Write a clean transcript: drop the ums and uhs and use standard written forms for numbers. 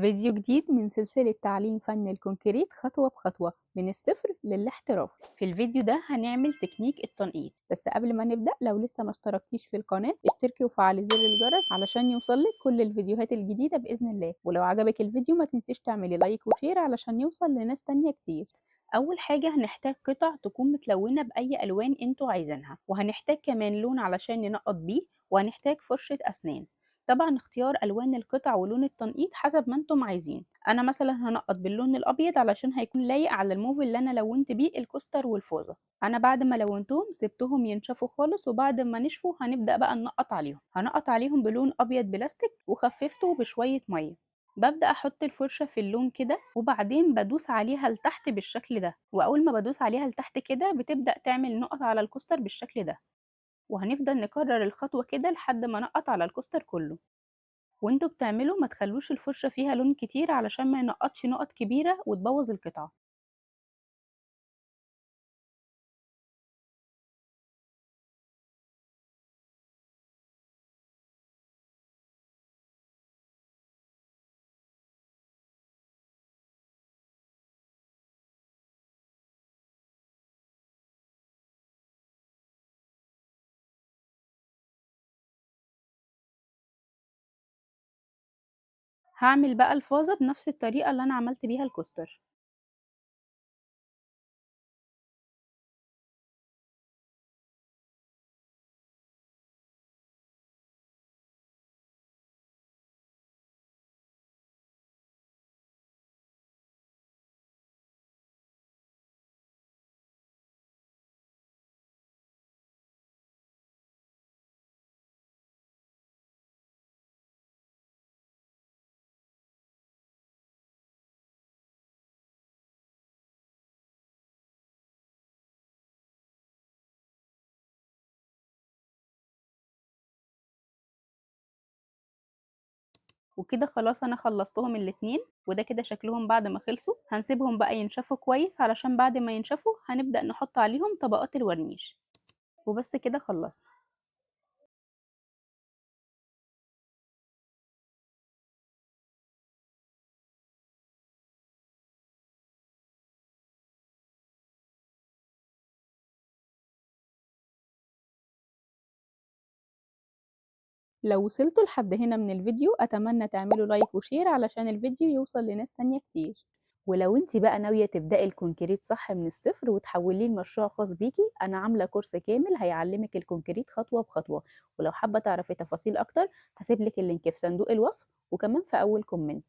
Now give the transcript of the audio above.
فيديو جديد من سلسلة تعليم فن الكونكريت خطوة بخطوة من الصفر للاحتراف. في الفيديو ده هنعمل تكنيك التنقيط، بس قبل ما نبدأ لو لسه ما اشتركتيش في القناة اشتركي وفعلي زر الجرس علشان يوصلك كل الفيديوهات الجديدة بإذن الله. ولو عجبك الفيديو ما تنسيش تعملي لايك وشير علشان يوصل لناس تانية كتير. أول حاجة هنحتاج قطع تكون متلونة بأي ألوان انتوا عايزينها، وهنحتاج كمان لون علشان ننقط بيه، وهنحتاج فرشة أسنان. طبعا اختيار ألوان القطع ولون التنقيط حسب ما انتم عايزين. أنا مثلا هنقط باللون الأبيض علشان هيكون لايق على الموف اللي أنا لونت بيه الكوستر والفوزة. أنا بعد ما لونتهم سبتهم ينشفوا خالص، وبعد ما نشفوا هنبدأ بقى هنقط عليهم بلون أبيض بلاستيك وخففته بشوية مية. ببدأ أحط الفرشة في اللون كده وبعدين بدوس عليها لتحت بالشكل ده، وأول ما بدوس عليها لتحت كده بتبدأ تعمل نقط على الكوستر بالشكل ده. وهنفضل نكرر الخطوة كده لحد ما نقط على الكوستر كله. وانتوا بتعملوا ما تخلوش الفرشة فيها لون كتير علشان ما ينقطش نقط كبيرة وتبوظ القطعة. هعمل بقى الفازة بنفس الطريقة اللي انا عملت بيها الكوستر. وكده خلاص انا خلصتهم الاتنين، وده كده شكلهم بعد ما خلصوا. هنسيبهم بقى ينشفوا كويس علشان بعد ما ينشفوا هنبدأ نحط عليهم طبقات الورنيش. وبس كده خلصنا. لو وصلتوا لحد هنا من الفيديو أتمنى تعملوا لايك وشير علشان الفيديو يوصل لناس تانية كتير. ولو انت بقى ناوية تبدأي الكونكريت صح من الصفر وتحوليه لمشروع خاص بيكي، أنا عاملة كورس كامل هيعلمك الكونكريت خطوة بخطوة. ولو حابة تعرفي تفاصيل أكتر هسيبلك اللينك في صندوق الوصف وكمان في أول كومنت.